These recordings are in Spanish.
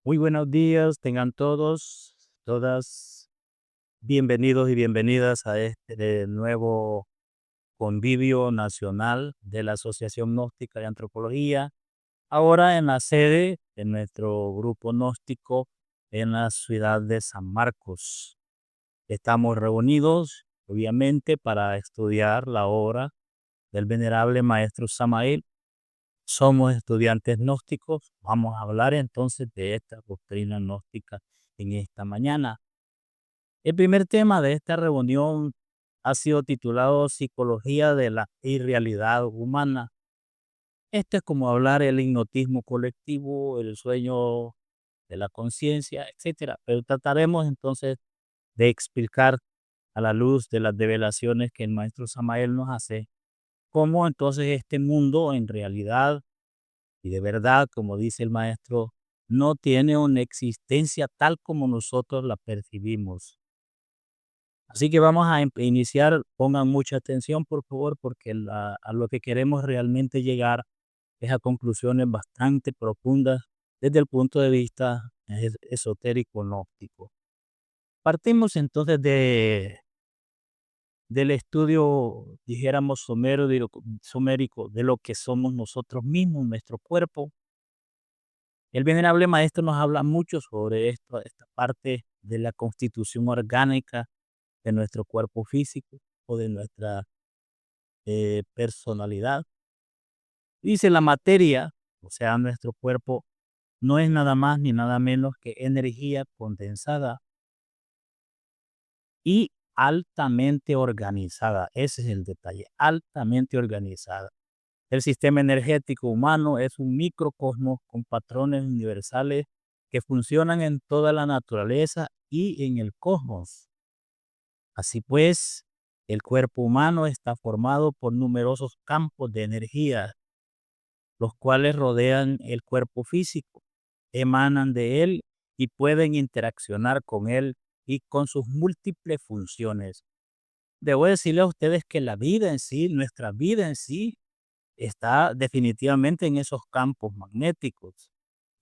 Muy buenos días, tengan todos, todas bienvenidos y bienvenidas a este nuevo convivio nacional de la Asociación Gnóstica de Antropología, ahora en la sede de nuestro grupo gnóstico en la ciudad de San Marcos. Estamos reunidos, obviamente, para estudiar la obra del venerable maestro Samael. Somos estudiantes gnósticos. Vamos a hablar entonces de esta doctrina gnóstica en esta mañana. El primer tema de esta reunión ha sido titulado Psicología de la irrealidad humana. Esto es como hablar el hipnotismo colectivo, el sueño de la conciencia, etcétera. Pero trataremos entonces de explicar a la luz de las develaciones que el maestro Samael nos hace, cómo entonces este mundo en realidad y de verdad, como dice el maestro, no tiene una existencia tal como nosotros la percibimos. Así que vamos a iniciar, pongan mucha atención por favor, porque a lo que queremos realmente llegar es a conclusiones bastante profundas desde el punto de vista esotérico gnóstico. Partimos entonces del estudio, dijéramos, sumérico de lo que somos nosotros mismos, nuestro cuerpo. El venerable maestro nos habla mucho sobre esto, esta parte de la constitución orgánica de nuestro cuerpo físico o de nuestra personalidad. Dice la materia, o sea, nuestro cuerpo no es nada más ni nada menos que energía condensada y altamente organizada. Ese es el detalle, altamente organizada. El sistema energético humano es un microcosmos con patrones universales que funcionan en toda la naturaleza y en el cosmos. Así pues, el cuerpo humano está formado por numerosos campos de energía, los cuales rodean el cuerpo físico, emanan de él y pueden interaccionar con él y con sus múltiples funciones. Debo decirle a ustedes que la vida en sí, nuestra vida en sí, está definitivamente en esos campos magnéticos.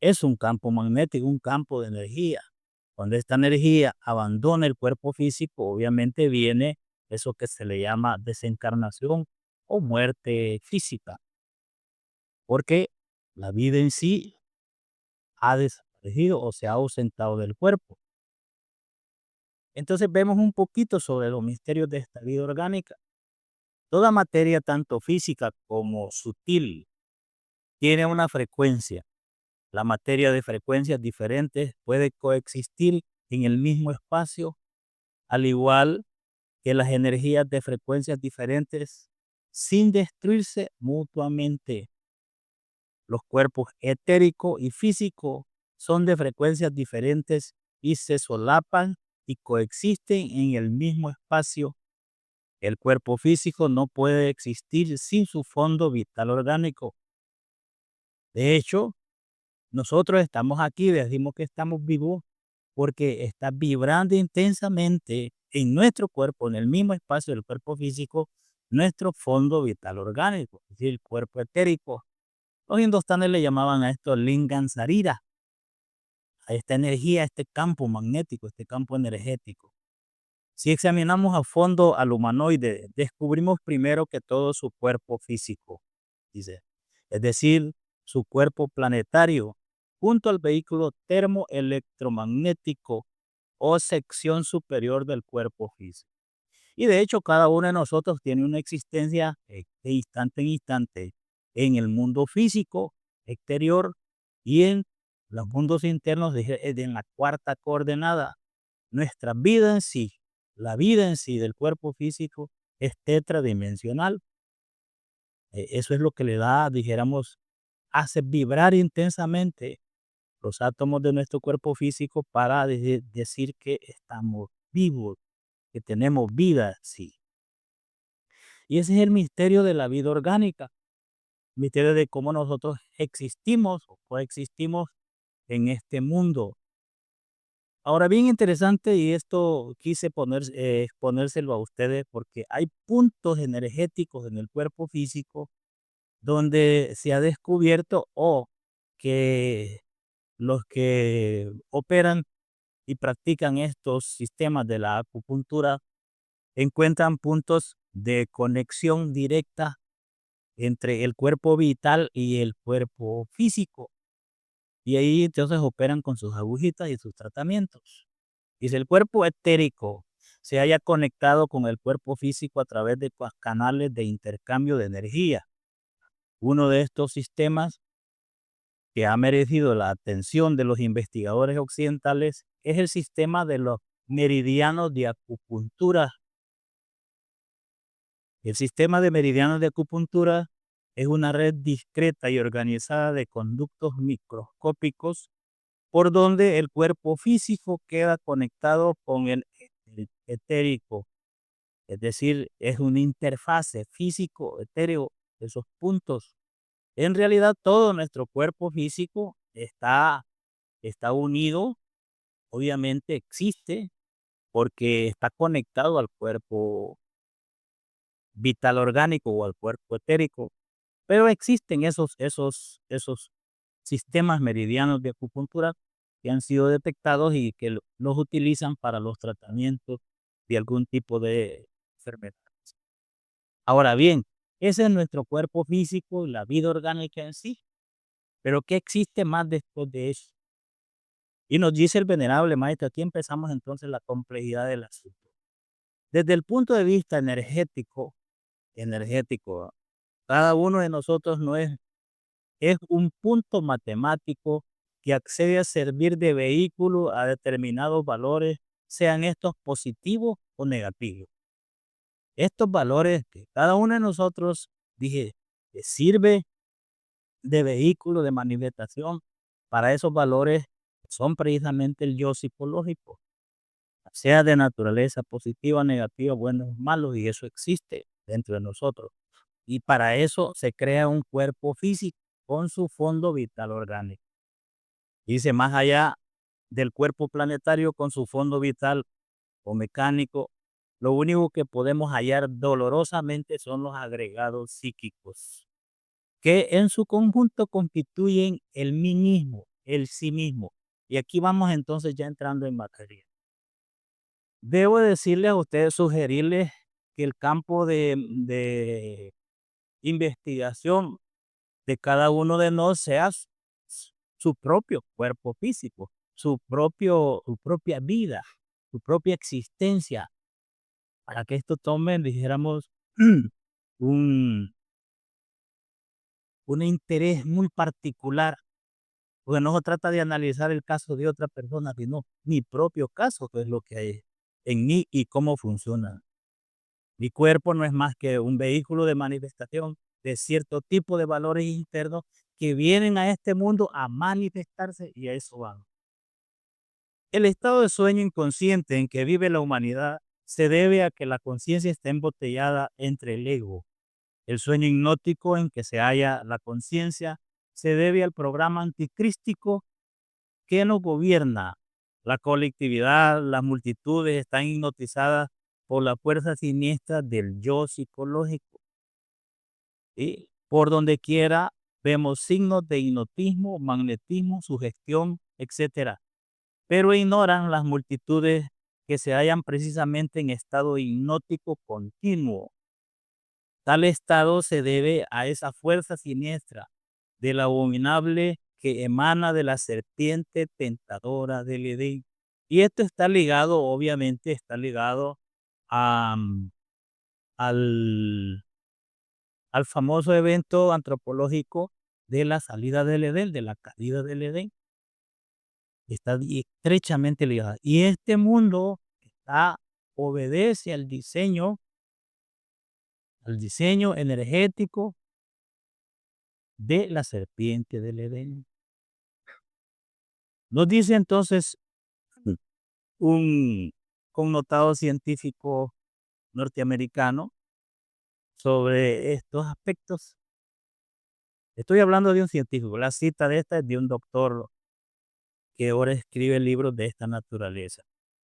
Es un campo magnético, un campo de energía. Cuando esta energía abandona el cuerpo físico, obviamente viene eso que se le llama desencarnación o muerte física, porque la vida en sí ha desaparecido o se ha ausentado del cuerpo. Entonces vemos un poquito sobre los misterios de esta vida orgánica. Toda materia, tanto física como sutil, tiene una frecuencia. La materia de frecuencias diferentes puede coexistir en el mismo espacio, al igual que las energías de frecuencias diferentes, sin destruirse mutuamente. Los cuerpos etérico y físico son de frecuencias diferentes y se solapan y coexisten en el mismo espacio. El cuerpo físico no puede existir sin su fondo vital orgánico. De hecho, nosotros estamos aquí, decimos que estamos vivos porque está vibrando intensamente en nuestro cuerpo, en el mismo espacio del cuerpo físico, nuestro fondo vital orgánico, es decir, el cuerpo etérico. Los hindustanes le llamaban a esto Lingam Sarira, a esta energía, a este campo magnético, este campo energético. Si examinamos a fondo al humanoide, descubrimos primero que todo su cuerpo físico, dice, es decir, su cuerpo planetario, junto al vehículo termoelectromagnético o sección superior del cuerpo físico. Y de hecho, cada uno de nosotros tiene una existencia de instante en instante en el mundo físico exterior y en los mundos internos en la cuarta coordenada. Nuestra vida en sí, la vida en sí del cuerpo físico es tetradimensional. Eso es lo que le da, dijéramos, hace vibrar intensamente los átomos de nuestro cuerpo físico para decir que estamos vivos, que tenemos vida, sí. Y ese es el misterio de la vida orgánica, misterio de cómo nosotros existimos o coexistimos en este mundo. Ahora, bien interesante, y esto quise exponérselo a ustedes porque hay puntos energéticos en el cuerpo físico donde se ha descubierto o que los que operan y practican estos sistemas de la acupuntura encuentran puntos de conexión directa entre el cuerpo vital y el cuerpo físico. Y ahí entonces operan con sus agujitas y sus tratamientos. Y si el cuerpo etérico se haya conectado con el cuerpo físico a través de canales de intercambio de energía, uno de estos sistemas que ha merecido la atención de los investigadores occidentales es el sistema de los meridianos de acupuntura. El sistema de meridianos de acupuntura es una red discreta y organizada de conductos microscópicos por donde el cuerpo físico queda conectado con el etérico. Es decir, es una interfase físico, etéreo, de esos puntos. En realidad, todo nuestro cuerpo físico está unido, obviamente existe, porque está conectado al cuerpo vital orgánico o al cuerpo etérico, pero existen esos sistemas meridianos de acupuntura que han sido detectados y que los utilizan para los tratamientos de algún tipo de enfermedad. Ahora bien, ese es nuestro cuerpo físico, la vida orgánica en sí, pero ¿qué existe más después de eso? Y nos dice el venerable maestro, aquí empezamos entonces la complejidad del asunto. Desde el punto de vista energético, cada uno de nosotros no es un punto matemático que accede a servir de vehículo a determinados valores, sean estos positivos o negativos. Estos valores que cada uno de nosotros, dije, que sirve de vehículo de manifestación para esos valores, son precisamente el yo psicológico, sea de naturaleza positiva, negativa, buenos, malos, y eso existe dentro de nosotros. Y para eso se crea un cuerpo físico con su fondo vital orgánico. Dice, más allá del cuerpo planetario con su fondo vital o mecánico, lo único que podemos hallar dolorosamente son los agregados psíquicos, que en su conjunto constituyen el mí mismo, el sí mismo. Y aquí vamos entonces ya entrando en materia. Debo decirles a ustedes, sugerirles que el campo de investigación de cada uno de nosotros sea su propio cuerpo físico, su propia vida, su propia existencia, para que esto tome, dijéramos, un, un interés muy particular, porque no se trata de analizar el caso de otra persona, sino mi propio caso, que es lo que hay en mí y cómo funciona. Mi cuerpo no es más que un vehículo de manifestación de cierto tipo de valores internos que vienen a este mundo a manifestarse y a eso van. El estado de sueño inconsciente en que vive la humanidad se debe a que la conciencia está embotellada entre el ego. El sueño hipnótico en que se halla la conciencia se debe al programa anticrístico que nos gobierna. La colectividad, las multitudes están hipnotizadas por la fuerza siniestra del yo psicológico. Y por donde quiera vemos signos de hipnotismo, magnetismo, sugestión, etcétera, pero ignoran las multitudes que se hallan precisamente en estado hipnótico continuo. Tal estado se debe a esa fuerza siniestra del abominable que emana de la serpiente tentadora del Edén. Y esto está ligado, obviamente, está ligado a, al, al famoso evento antropológico de la salida del Edén, de la caída del Edén. Está estrechamente ligada. Y este mundo obedece al diseño energético de la serpiente del Edén. Nos dice entonces un connotado científico norteamericano sobre estos aspectos. Estoy hablando de un científico. La cita de esta es de un doctor que ahora escribe libros de esta naturaleza.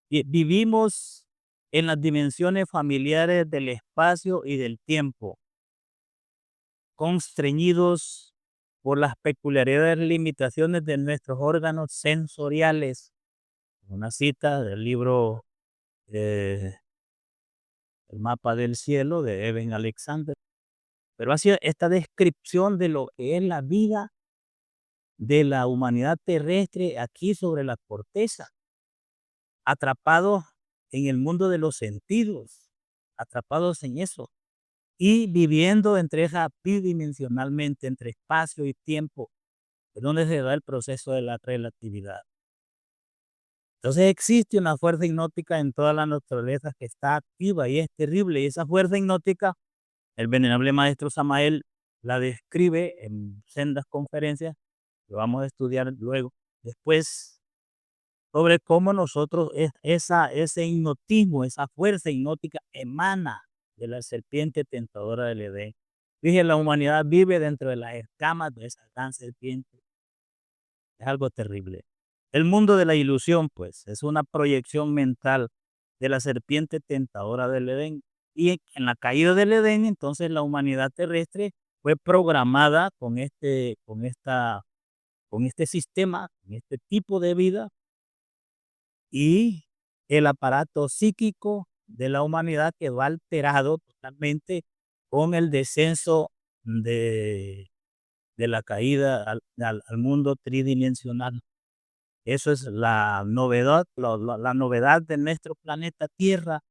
Vivimos en las dimensiones familiares del espacio y del tiempo, constreñidos por las peculiaridades y limitaciones de nuestros órganos sensoriales. Una cita del libro eh, El mapa del cielo de Eben Alexander. Pero hace esta descripción de lo que es la vida de la humanidad terrestre aquí sobre la corteza, atrapados en el mundo de los sentidos, atrapados en eso, y viviendo entre esa bidimensionalmente, entre espacio y tiempo, es donde se da el proceso de la relatividad. Entonces existe una fuerza hipnótica en toda la naturaleza que está activa y es terrible. Y esa fuerza hipnótica, el venerable maestro Samael la describe en sendas conferencias, que vamos a estudiar luego, después, sobre cómo nosotros, ese hipnotismo, esa fuerza hipnótica emana de la serpiente tentadora del Edén. Dije, la humanidad vive dentro de las escamas de esa gran serpiente. Es algo terrible. El mundo de la ilusión, pues, es una proyección mental de la serpiente tentadora del Edén. Y en la caída del Edén, entonces la humanidad terrestre fue programada con este sistema, con este tipo de vida, y el aparato psíquico de la humanidad quedó alterado totalmente con el descenso de la caída al mundo tridimensional. Eso es la novedad, la novedad de nuestro planeta Tierra.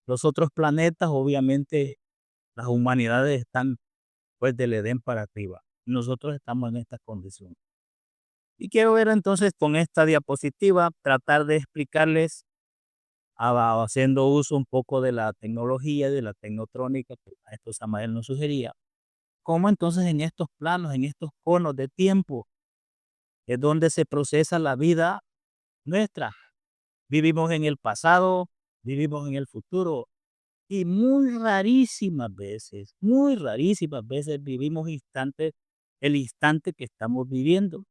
Los otros planetas, obviamente, las humanidades están, pues, del Edén para arriba. Nosotros estamos en esta condición. Y quiero ver entonces con esta diapositiva, tratar de explicarles, haciendo uso un poco de la tecnología, de la tecnotrónica que el maestro Samael nos sugería, cómo entonces en estos planos, en estos conos de tiempo, es donde se procesa la vida nuestra. Vivimos en el pasado, vivimos en el futuro y muy rarísimas veces vivimos el instante que estamos viviendo.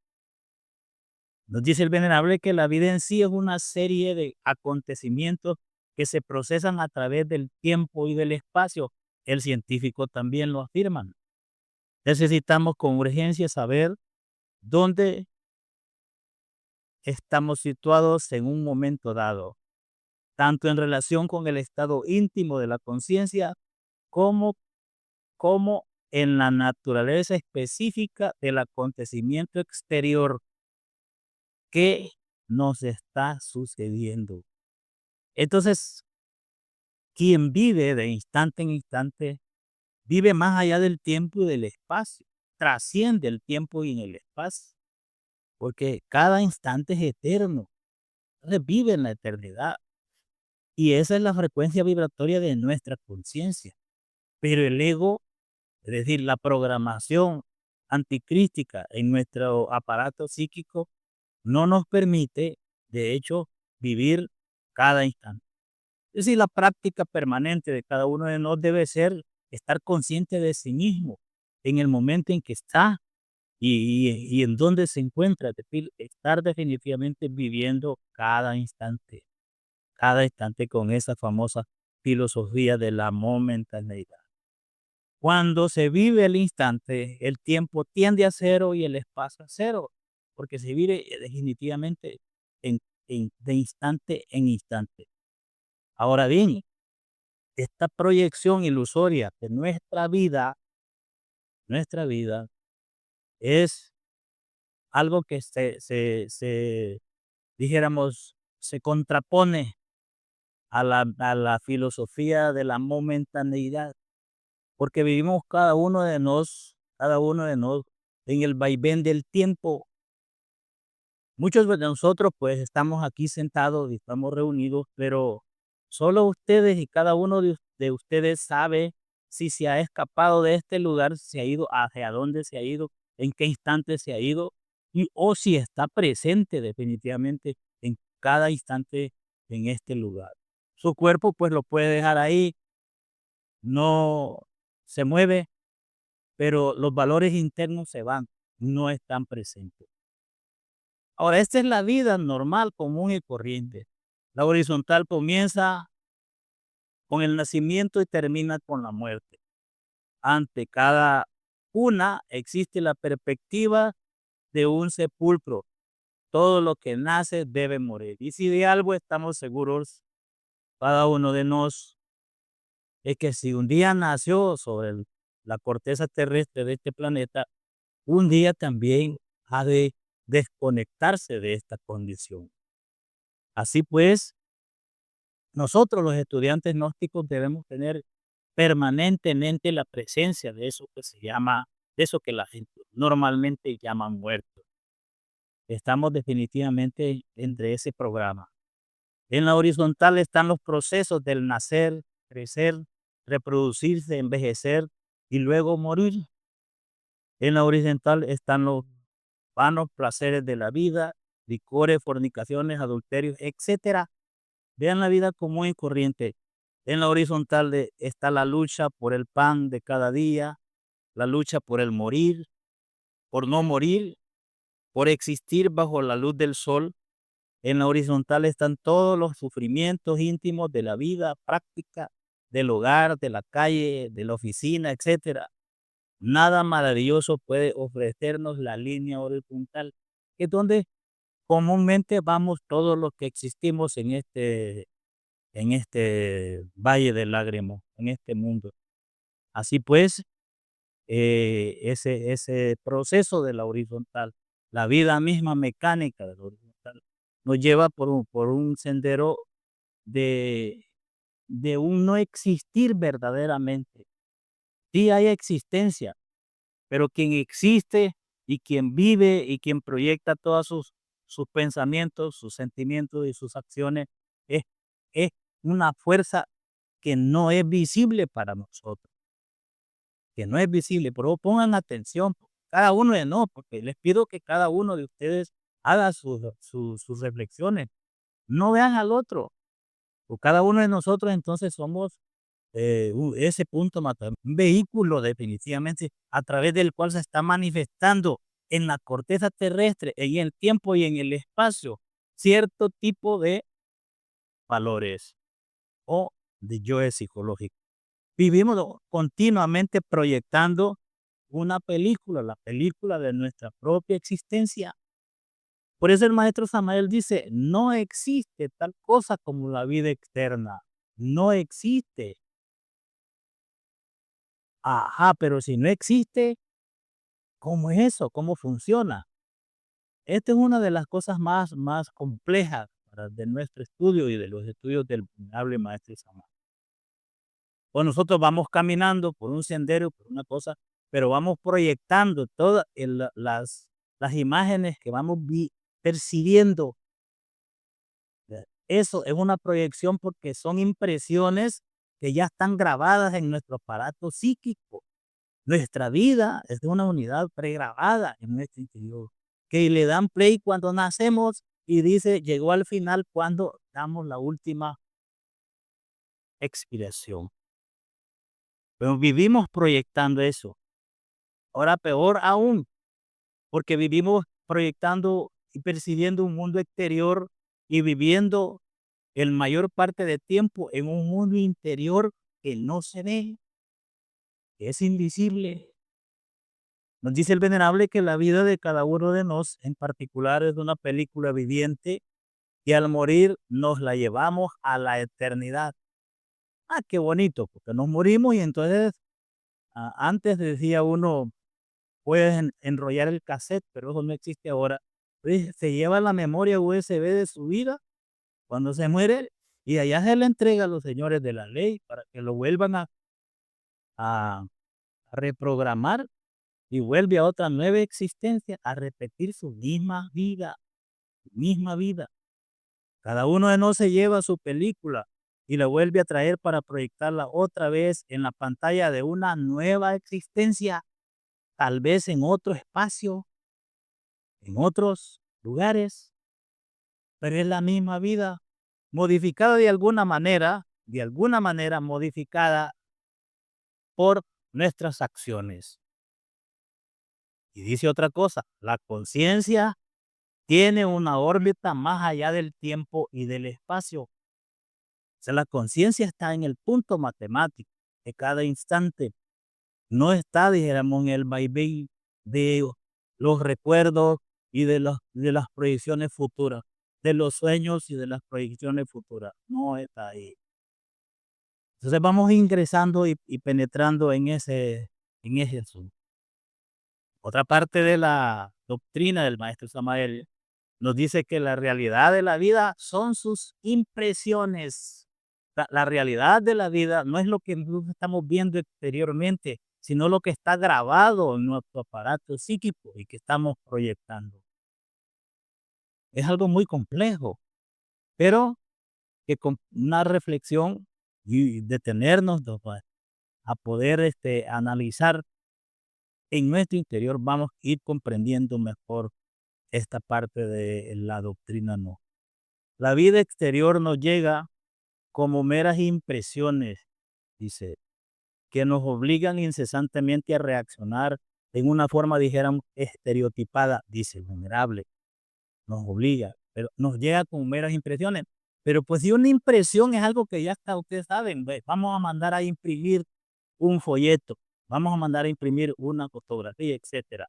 Nos dice el venerable que la vida en sí es una serie de acontecimientos que se procesan a través del tiempo y del espacio. El científico también lo afirma. Necesitamos con urgencia saber dónde estamos situados en un momento dado, tanto en relación con el estado íntimo de la conciencia como, como en la naturaleza específica del acontecimiento exterior que nos está sucediendo. Entonces, quien vive de instante en instante, vive más allá del tiempo y del espacio, trasciende el tiempo y en el espacio, porque cada instante es eterno, entonces vive en la eternidad. Y esa es la frecuencia vibratoria de nuestra conciencia. Pero el ego, es decir, la programación anticrística en nuestro aparato psíquico, no nos permite, de hecho, vivir cada instante. Es decir, la práctica permanente de cada uno de nosotros debe ser estar consciente de sí mismo en el momento en que está y en dónde se encuentra. Es decir, estar definitivamente viviendo cada instante con esa famosa filosofía de la momentaneidad. Cuando se vive el instante, el tiempo tiende a cero y el espacio a cero, porque se vive definitivamente en, de instante en instante. Ahora bien, esta proyección ilusoria de nuestra vida es algo que dijéramos, se contrapone a la filosofía de la momentaneidad, porque vivimos cada uno de nos en el vaivén del tiempo. Muchos de nosotros, pues, estamos aquí sentados y estamos reunidos, pero solo ustedes y cada uno de ustedes sabe si se ha escapado de este lugar, si se ha ido, hacia dónde se ha ido, en qué instante se ha ido, o si está presente definitivamente en cada instante en este lugar. Su cuerpo, pues, lo puede dejar ahí, no se mueve, pero los valores internos se van, no están presentes. Ahora, esta es la vida normal, común y corriente. La horizontal comienza con el nacimiento y termina con la muerte. Ante cada Una, existe la perspectiva de un sepulcro. Todo lo que nace debe morir. Y si de algo estamos seguros, cada uno de nosotros, es que si un día nació sobre la corteza terrestre de este planeta, un día también ha de desconectarse de esta condición. Así pues, nosotros los estudiantes gnósticos debemos tener permanentemente la presencia de eso que se llama, de eso que la gente normalmente llama muerto. Estamos definitivamente entre ese programa. En la horizontal están los procesos del nacer, crecer, reproducirse, envejecer y luego morir. En la horizontal están los vanos placeres de la vida, licores, fornicaciones, adulterios, etcétera. Vean la vida común y corriente. En la horizontal está la lucha por el pan de cada día, la lucha por el morir, por no morir, por existir bajo la luz del sol. En la horizontal están todos los sufrimientos íntimos de la vida práctica, del hogar, de la calle, de la oficina, etcétera. Nada maravilloso puede ofrecernos la línea horizontal, que es donde comúnmente vamos todos los que existimos en este valle de lágrimas, en este mundo. Así pues, ese proceso de la horizontal, la vida misma mecánica de la horizontal, nos lleva por un sendero de, de un no existir verdaderamente. Sí hay existencia, pero quien existe y quien vive y quien proyecta todos sus pensamientos, sus sentimientos y sus acciones es una fuerza que no es visible para nosotros, que no es visible, pero pongan atención, cada uno de no, porque les pido que cada uno de ustedes haga sus reflexiones, no vean al otro, o cada uno de nosotros entonces somos ese punto mata, un vehículo definitivamente a través del cual se está manifestando en la corteza terrestre, en el tiempo y en el espacio, cierto tipo de valores o de yoes psicológicos. Vivimos continuamente proyectando una película, la película de nuestra propia existencia. Por eso el maestro Samael dice, no existe tal cosa como la vida externa. No existe. Ajá, pero si no existe, ¿cómo es eso? ¿Cómo funciona? Esta es una de las cosas más complejas de nuestro estudio y de los estudios del venerable maestro Samael. O nosotros vamos caminando por un sendero, por una cosa, pero vamos proyectando todas las imágenes que vamos percibiendo. Eso es una proyección porque son impresiones que ya están grabadas en nuestro aparato psíquico. Nuestra vida es de una unidad pregrabada en nuestro interior, que le dan play cuando nacemos y dice, llegó al final cuando damos la última expiración. Pero vivimos proyectando eso. Ahora peor aún, porque vivimos proyectando y percibiendo un mundo exterior y viviendo el mayor parte del tiempo en un mundo interior que no se ve, que es invisible. Nos dice el venerable que la vida de cada uno de nosotros en particular es una película viviente y al morir nos la llevamos a la eternidad. Ah, qué bonito, porque nos morimos y entonces antes decía uno, puedes enrollar el cassette, pero eso no existe ahora. Pues, se lleva la memoria USB de su vida cuando se muere y allá se le entrega a los señores de la ley para que lo vuelvan a reprogramar y vuelve a otra nueva existencia, a repetir su misma vida, su misma vida. Cada uno de nosotros se lleva su película y la vuelve a traer para proyectarla otra vez en la pantalla de una nueva existencia, tal vez en otro espacio, en otros lugares, pero es la misma vida, modificada de alguna manera modificada por nuestras acciones. Y dice otra cosa, la conciencia tiene una órbita más allá del tiempo y del espacio. O sea, la conciencia está en el punto matemático de cada instante. no está, dijéramos, en el vaivén de los recuerdos y de las proyecciones futuras, de los sueños y de las proyecciones futuras, no está ahí. Entonces vamos ingresando y penetrando en ese asunto. Otra parte de la doctrina del maestro Samael nos dice que la realidad de la vida son sus impresiones. La realidad de la vida no es lo que nosotros estamos viendo exteriormente, sino lo que está grabado en nuestro aparato psíquico y que estamos proyectando. Es algo muy complejo, pero que con una reflexión y detenernos a poder analizar en nuestro interior, vamos a ir comprendiendo mejor esta parte de la doctrina no. La vida exterior nos llega como meras impresiones, dice, que nos obligan incesantemente a reaccionar en una forma, dijéramos, estereotipada, dice, vulnerable, nos obliga, pero nos llega como meras impresiones. Pero pues si una impresión es algo que ya está, ustedes saben, vamos a mandar a imprimir un folleto, vamos a mandar a imprimir una fotografía, etcétera.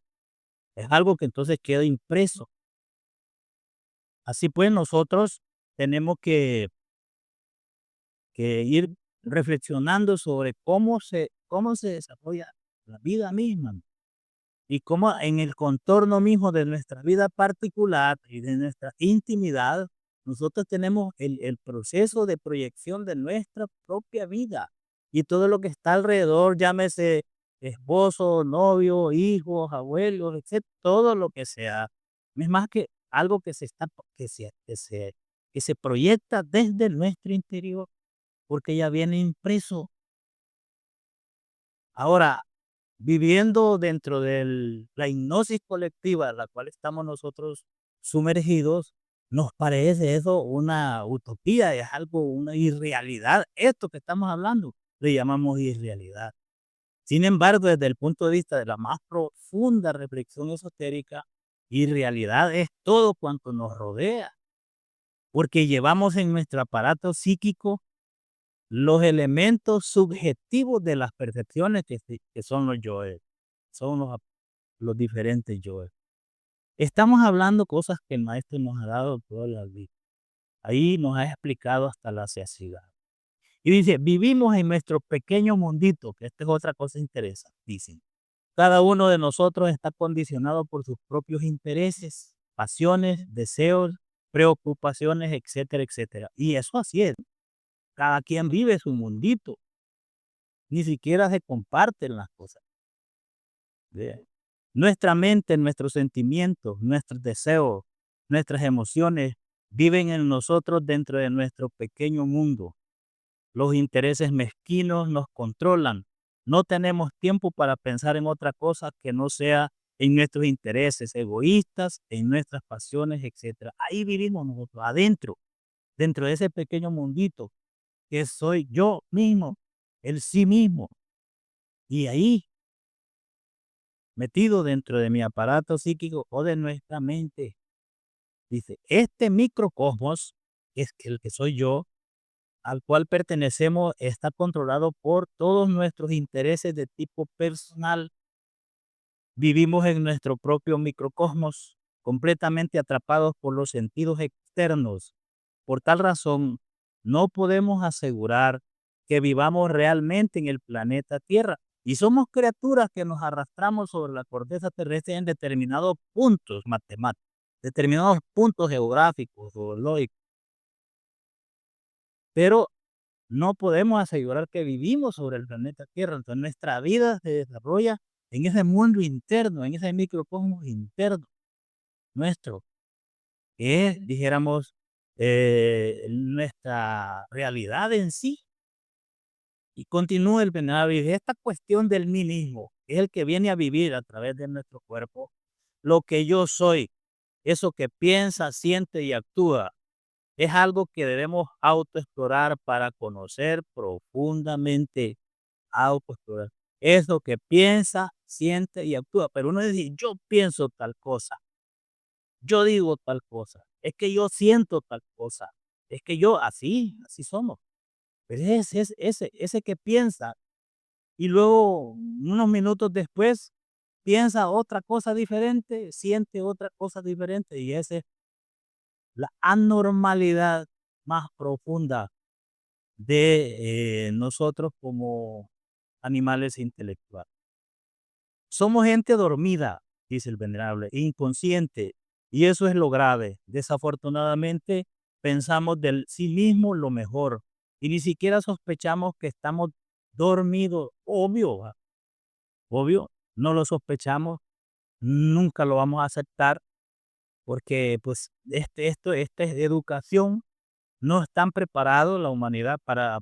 Es algo que entonces queda impreso. Así pues, nosotros tenemos que ir reflexionando sobre cómo se desarrolla la vida misma y cómo en el contorno mismo de nuestra vida particular y de nuestra intimidad, nosotros tenemos el proceso de proyección de nuestra propia vida y todo lo que está alrededor, llámese esposo, novio, hijos, abuelos, etcétera, todo lo que sea. Es más que algo que se está, que se proyecta desde nuestro interior porque ya viene impreso. Ahora, viviendo dentro de la hipnosis colectiva en la cual estamos nosotros sumergidos, nos parece eso una utopía, es algo, una irrealidad. Esto que estamos hablando le llamamos irrealidad. Sin embargo, desde el punto de vista de la más profunda reflexión esotérica, irrealidad es todo cuanto nos rodea, porque llevamos en nuestro aparato psíquico los elementos subjetivos de las percepciones que son los yoes, son los diferentes yoes. Estamos hablando cosas que el maestro nos ha dado toda la vida. Ahí nos ha explicado hasta la saciedad. Y dice, vivimos en nuestro pequeño mundito, que esta es otra cosa interesante, dicen. Cada uno de nosotros está condicionado por sus propios intereses, pasiones, deseos, preocupaciones, etcétera, etcétera. Y eso así es. Cada quien vive su mundito. Ni siquiera se comparten las cosas. Ve. Nuestra mente, nuestros sentimientos, nuestros deseos, nuestras emociones viven en nosotros dentro de nuestro pequeño mundo. Los intereses mezquinos nos controlan. No tenemos tiempo para pensar en otra cosa que no sea en nuestros intereses egoístas, en nuestras pasiones, etcétera. Ahí vivimos nosotros, adentro, dentro de ese pequeño mundito que soy yo mismo, el sí mismo. Y ahí, metido dentro de mi aparato psíquico o de nuestra mente, dice, este microcosmos, que es el que soy yo, al cual pertenecemos, está controlado por todos nuestros intereses de tipo personal. Vivimos en nuestro propio microcosmos, completamente atrapados por los sentidos externos. Por tal razón, no podemos asegurar que vivamos realmente en el planeta Tierra. Y somos criaturas que nos arrastramos sobre la corteza terrestre en determinados puntos matemáticos, determinados puntos geográficos o lógicos. Pero no podemos asegurar que vivimos sobre el planeta Tierra. Entonces, nuestra vida se desarrolla en ese mundo interno, en ese microcosmos interno nuestro, que es, dijéramos, nuestra realidad en sí. Y continúa el venerable, dice, esta cuestión del mí mismo, que es el que viene a vivir a través de nuestro cuerpo, lo que yo soy, eso que piensa, siente y actúa, es algo que debemos autoexplorar para conocer profundamente, autoexplorar. Eso que piensa, siente y actúa. Pero uno dice, yo pienso tal cosa, yo digo tal cosa, es que yo siento tal cosa, es que yo así somos. Pero ese que piensa, y luego, unos minutos después, piensa otra cosa diferente, siente otra cosa diferente, y esa es la anormalidad más profunda de nosotros como animales intelectuales. Somos gente dormida, dice el venerable, inconsciente, y eso es lo grave. Desafortunadamente, pensamos del sí mismo lo mejor y ni siquiera sospechamos que estamos dormidos. Obvio, obvio, no lo sospechamos, nunca lo vamos a aceptar porque pues esta es educación, no están preparados la humanidad para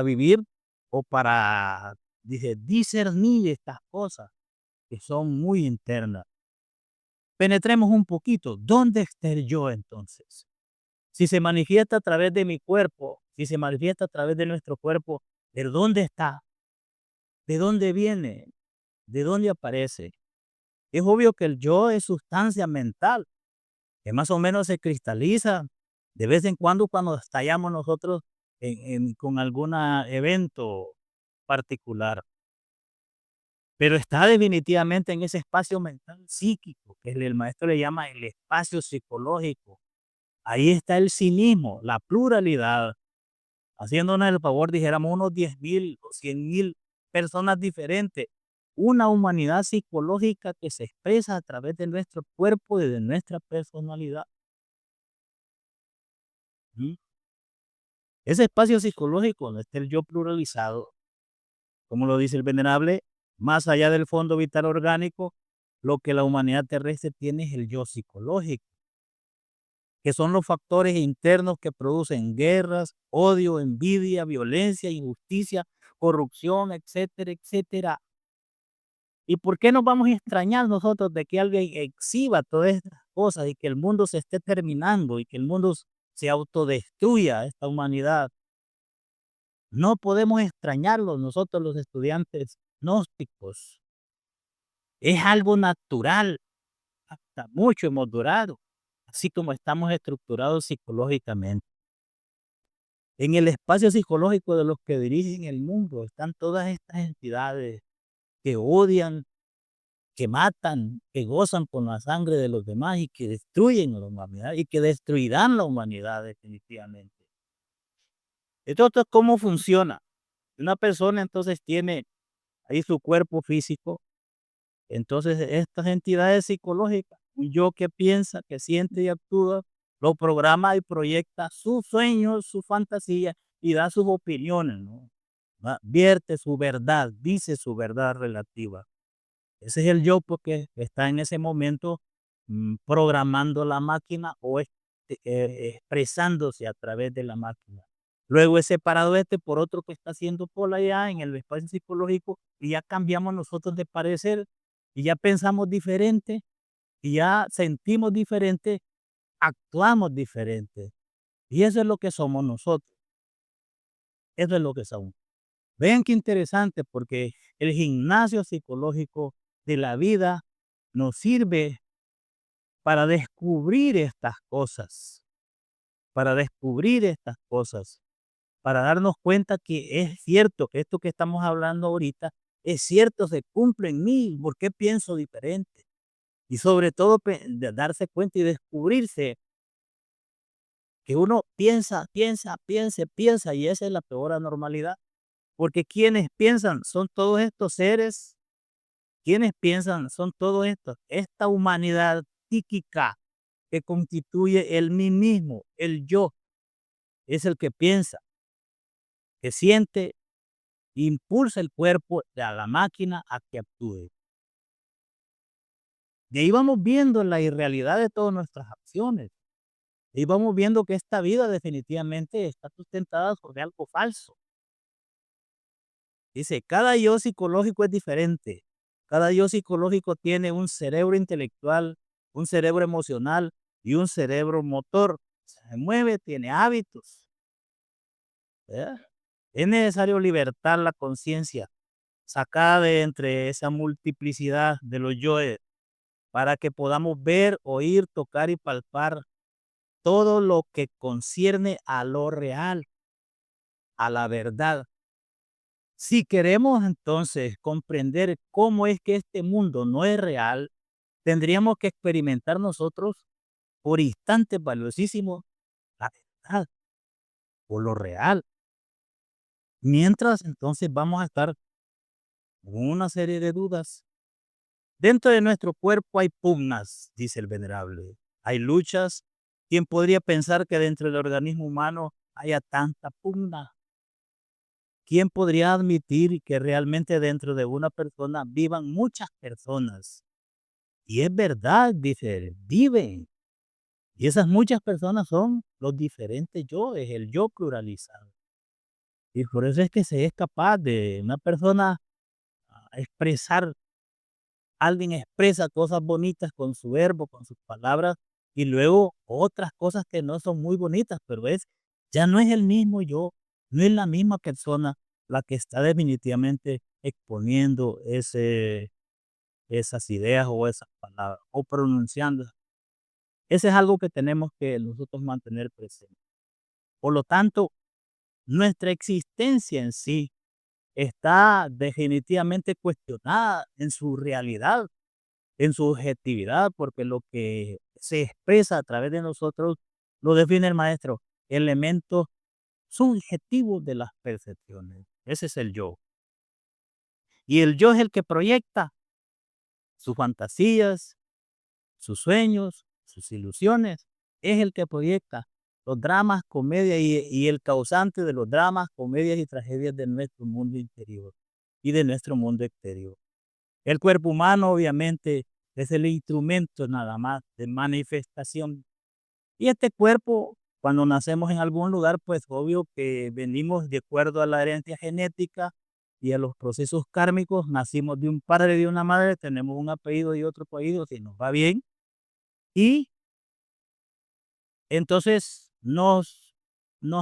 vivir o para discernir estas cosas que son muy internas. Penetremos un poquito. ¿Dónde está el yo entonces? Si se manifiesta a través de mi cuerpo, si se manifiesta a través de nuestro cuerpo, ¿de dónde está? ¿De dónde viene? ¿De dónde aparece? Es obvio que el yo es sustancia mental, que más o menos se cristaliza de vez en cuando estallamos nosotros con algún evento particular. Pero está definitivamente en ese espacio mental psíquico, que el maestro le llama el espacio psicológico. Ahí está el cinismo, la pluralidad. Haciéndonos el favor, dijéramos unos 10,000 o 100,000 personas diferentes. Una humanidad psicológica que se expresa a través de nuestro cuerpo y de nuestra personalidad. ¿Mm? Ese espacio psicológico donde está el yo pluralizado, como lo dice el venerable, más allá del fondo vital orgánico, lo que la humanidad terrestre tiene es el yo psicológico, que son los factores internos que producen guerras, odio, envidia, violencia, injusticia, corrupción, etcétera, etcétera. ¿Y por qué nos vamos a extrañar nosotros de que alguien exhiba todas estas cosas y que el mundo se esté terminando y que el mundo se autodestruya, esta humanidad? No podemos extrañarlo nosotros los estudiantes gnósticos. Es algo natural, hasta mucho hemos durado, así como estamos estructurados psicológicamente. En el espacio psicológico de los que dirigen el mundo están todas estas entidades que odian, que matan, que gozan con la sangre de los demás y que destruyen a la humanidad y que destruirán la humanidad definitivamente. Entonces, ¿cómo funciona? Una persona entonces tiene ahí su cuerpo físico. Entonces, estas entidades psicológicas, un yo que piensa, que siente y actúa, lo programa y proyecta sus sueños, su fantasía y da sus opiniones, ¿no? Vierte su verdad, dice su verdad relativa. Ese es el yo porque está en ese momento programando la máquina o expresándose a través de la máquina. Luego es separado por otro que está haciendo por allá en el espacio psicológico y ya cambiamos nosotros de parecer y ya pensamos diferente y ya sentimos diferente, actuamos diferente. Y eso es lo que somos nosotros. Eso es lo que somos. Vean qué interesante porque el gimnasio psicológico de la vida nos sirve para descubrir estas cosas, para descubrir estas cosas, para darnos cuenta que es cierto que esto que estamos hablando ahorita es cierto, se cumple en mí, ¿por qué pienso diferente? Y sobre todo de darse cuenta y descubrirse que uno piensa, y esa es la peor anormalidad, porque quienes piensan son todos estos seres, quienes piensan son todos estos, esta humanidad psíquica que constituye el mí mismo, el yo, es el que piensa, que siente, impulsa el cuerpo a la máquina a que actúe. Y ahí vamos viendo la irrealidad de todas nuestras acciones. Y vamos viendo que esta vida definitivamente está sustentada sobre algo falso. Dice, cada yo psicológico es diferente. Cada yo psicológico tiene un cerebro intelectual, un cerebro emocional y un cerebro motor. Se mueve, tiene hábitos. ¿Verdad? Es necesario libertar la conciencia, sacada de entre esa multiplicidad de los yoes, para que podamos ver, oír, tocar y palpar todo lo que concierne a lo real, a la verdad. Si queremos entonces comprender cómo es que este mundo no es real, tendríamos que experimentar nosotros por instantes valiosísimos la verdad o lo real. Mientras entonces vamos a estar con una serie de dudas. Dentro de nuestro cuerpo hay pugnas, dice el venerable. Hay luchas. ¿Quién podría pensar que dentro del organismo humano haya tanta pugna? ¿Quién podría admitir que realmente dentro de una persona vivan muchas personas? Y es verdad, dice él, viven. Y esas muchas personas son los diferentes yo, es el yo pluralizado. Y por eso es que se es capaz de una persona expresar, alguien expresa cosas bonitas con su verbo, con sus palabras, y luego otras cosas que no son muy bonitas, pero ya no es el mismo yo, no es la misma persona la que está definitivamente exponiendo esas ideas o esas palabras, o pronunciando. Ese es algo que tenemos que nosotros mantener presente. Por lo tanto, nuestra existencia en sí está definitivamente cuestionada en su realidad, en su objetividad, porque lo que se expresa a través de nosotros lo define el maestro, elementos subjetivos de las percepciones. Ese es el yo. Y el yo es el que proyecta sus fantasías, sus sueños, sus ilusiones, es el que proyecta los dramas, comedias y el causante de los dramas, comedias y tragedias de nuestro mundo interior y de nuestro mundo exterior. El cuerpo humano, obviamente, es el instrumento nada más de manifestación. Y este cuerpo, cuando nacemos en algún lugar, pues obvio que venimos de acuerdo a la herencia genética y a los procesos kármicos, nacimos de un padre y de una madre, tenemos un apellido y otro apellido, si nos va bien, y entonces nos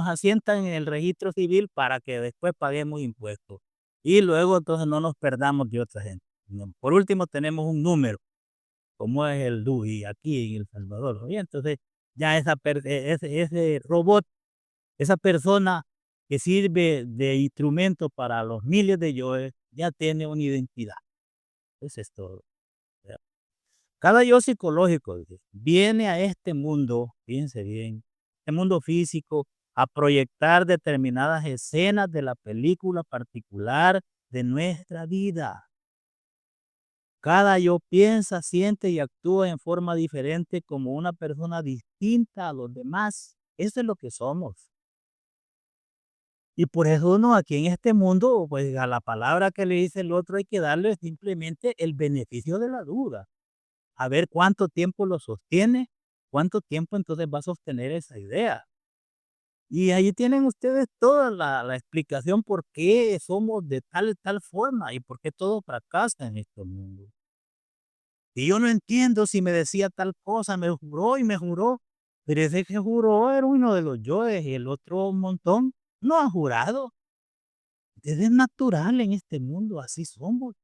asientan en el registro civil para que después paguemos impuestos. Y luego entonces no nos perdamos de otra gente. No, por último, tenemos un número, como es el DUI aquí en El Salvador, ¿no? Y entonces ya ese robot, esa persona que sirve de instrumento para los miles de yoes, ya tiene una identidad. Eso es todo. Cada yo psicológico dice, viene a este mundo, fíjense bien, este mundo físico, a proyectar determinadas escenas de la película particular de nuestra vida. Cada yo piensa, siente y actúa en forma diferente como una persona distinta a los demás. Eso es lo que somos. Y por eso uno aquí en este mundo, pues a la palabra que le dice el otro hay que darle simplemente el beneficio de la duda. A ver cuánto tiempo lo sostiene, cuánto tiempo entonces va a sostener esa idea. Y ahí tienen ustedes toda la explicación por qué somos de tal forma y por qué todo fracasa en este mundo. Y yo no entiendo si me decía tal cosa, me juró y me juró, pero ese que juró era uno de los yoes y el otro un montón no ha jurado. Es natural en este mundo, así somos.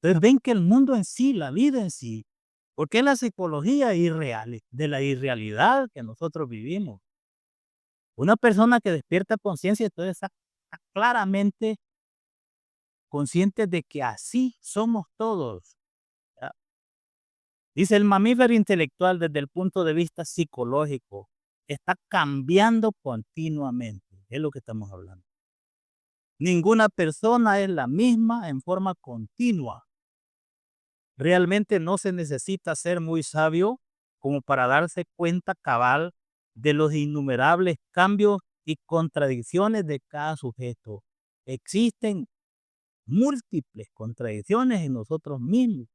Entonces ven que el mundo en sí, la vida en sí, porque es la psicología irreal, de la irrealidad que nosotros vivimos. Una persona que despierta conciencia, entonces está claramente consciente de que así somos todos. ¿Ya? Dice el mamífero intelectual desde el punto de vista psicológico, está cambiando continuamente, es lo que estamos hablando. Ninguna persona es la misma en forma continua. Realmente no se necesita ser muy sabio como para darse cuenta cabal de los innumerables cambios y contradicciones de cada sujeto. Existen múltiples contradicciones en nosotros mismos,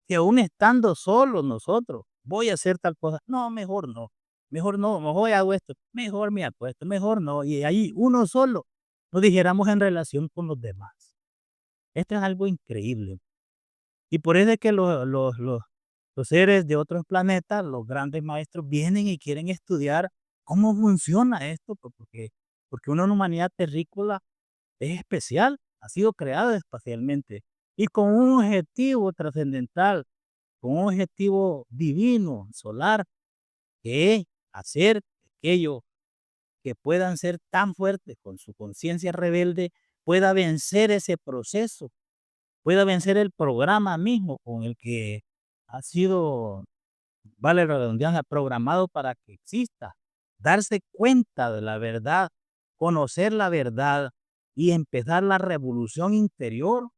que aún estando solos nosotros, voy a hacer tal cosa, no, mejor no, mejor hago esto, mejor me acuesto, mejor no, y ahí uno solo, no dijéramos en relación con los demás. Esto es algo increíble. Y por eso es que los seres de otros planetas, los grandes maestros, vienen y quieren estudiar cómo funciona esto, porque una humanidad terrícola es especial, ha sido creada espacialmente y con un objetivo trascendental, con un objetivo divino, solar, que es hacer aquello que puedan ser tan fuertes con su conciencia rebelde pueda vencer ese proceso, pueda vencer el programa mismo con el que ha sido, vale la redundancia, programado para que exista. Darse cuenta de la verdad, conocer la verdad y empezar la revolución interior.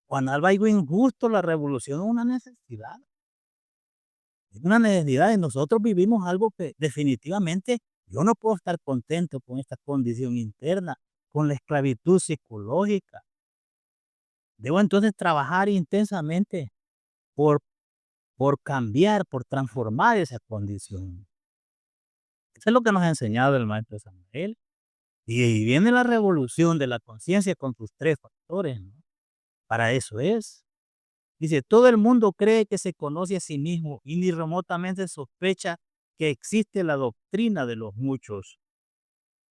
Cuando hay algo injusto, la revolución es una necesidad. Es una necesidad y nosotros vivimos algo que definitivamente yo no puedo estar contento con esta condición interna, con la esclavitud psicológica. Debo entonces trabajar intensamente por, por cambiar, por transformar esa condición. Eso es lo que nos ha enseñado el maestro Samuel. Y ahí viene la revolución de la conciencia con sus tres factores, ¿no? Para eso es. Dice, todo el mundo cree que se conoce a sí mismo y ni remotamente sospecha que existe la doctrina de los muchos.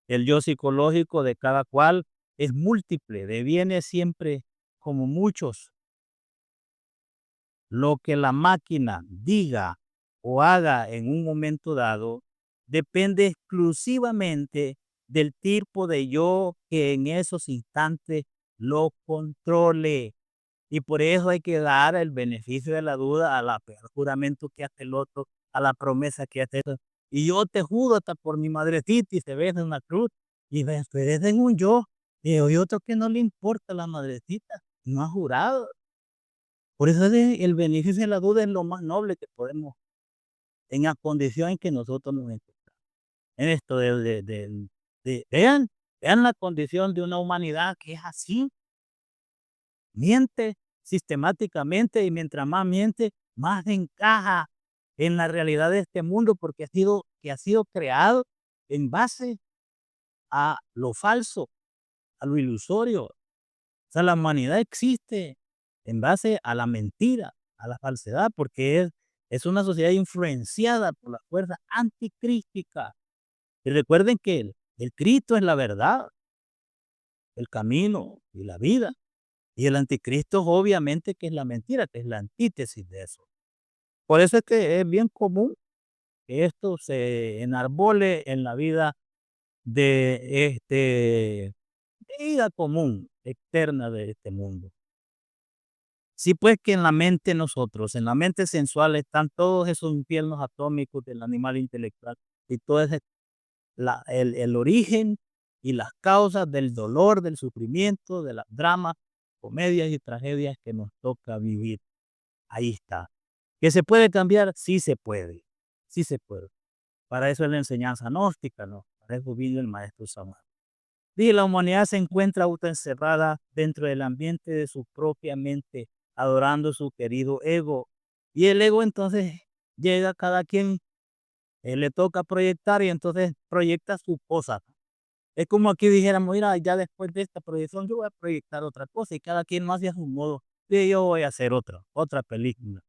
El yo psicológico de cada cual es múltiple, deviene siempre como muchos. Lo que la máquina diga o haga en un momento dado depende exclusivamente del tipo de yo que en esos instantes lo controle. Y por eso hay que dar el beneficio de la duda al juramento que hace el otro, a la promesa que hace el otro. Y yo te juro hasta por mi madrecita y se ve en una cruz. Y ustedes en un yo. Y hay otro que no le importa la madrecita. No ha jurado. Por eso el beneficio de la duda es lo más noble que podemos, en la condición en que nosotros nos encontramos. En esto vean, vean la condición de una humanidad que es así. Miente sistemáticamente y mientras más miente, más encaja en la realidad de este mundo porque ha sido creado en base a lo falso, a lo ilusorio. O sea, la humanidad existe en base a la mentira, a la falsedad, porque es una sociedad influenciada por la fuerza anticrística. Y recuerden que el Cristo es la verdad, el camino y la vida. Y el anticristo obviamente que es la mentira, que es la antítesis de eso. Por eso es que es bien común que esto se enarbole en la vida vida común, externa de este mundo. Sí, pues que en la mente nosotros, en la mente sensual están todos esos infiernos atómicos del animal intelectual y todo ese el origen y las causas del dolor, del sufrimiento, de las dramas, comedias y tragedias que nos toca vivir. Ahí está. ¿Que se puede cambiar? Sí se puede. Sí se puede. Para eso es la enseñanza gnóstica, ¿no? Para eso vino el maestro Samuel. Dice, la humanidad se encuentra autoencerrada dentro del ambiente de su propia mente, adorando su querido ego. Y el ego entonces llega a cada quien, le toca proyectar y entonces proyecta sus cosas. Es como aquí dijéramos, mira, ya después de esta proyección yo voy a proyectar otra cosa y cada quien más hace a su modo. Y yo voy a hacer otra película.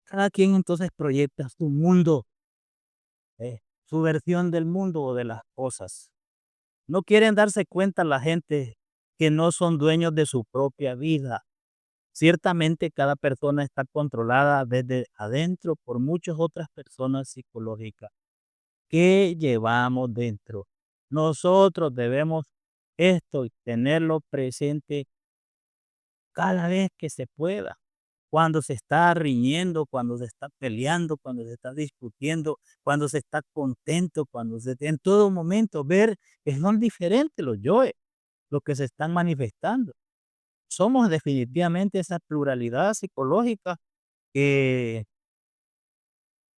Cada quien entonces proyecta su mundo, su versión del mundo o de las cosas. No quieren darse cuenta la gente que no son dueños de su propia vida. Ciertamente cada persona está controlada desde adentro por muchas otras personas psicológicas que llevamos dentro. Nosotros debemos esto y tenerlo presente cada vez que se pueda. Cuando se está riñendo, cuando se está peleando, cuando se está discutiendo, cuando se está contento, en todo momento ver que son diferentes los yoes, los que se están manifestando. Somos definitivamente esa pluralidad psicológica que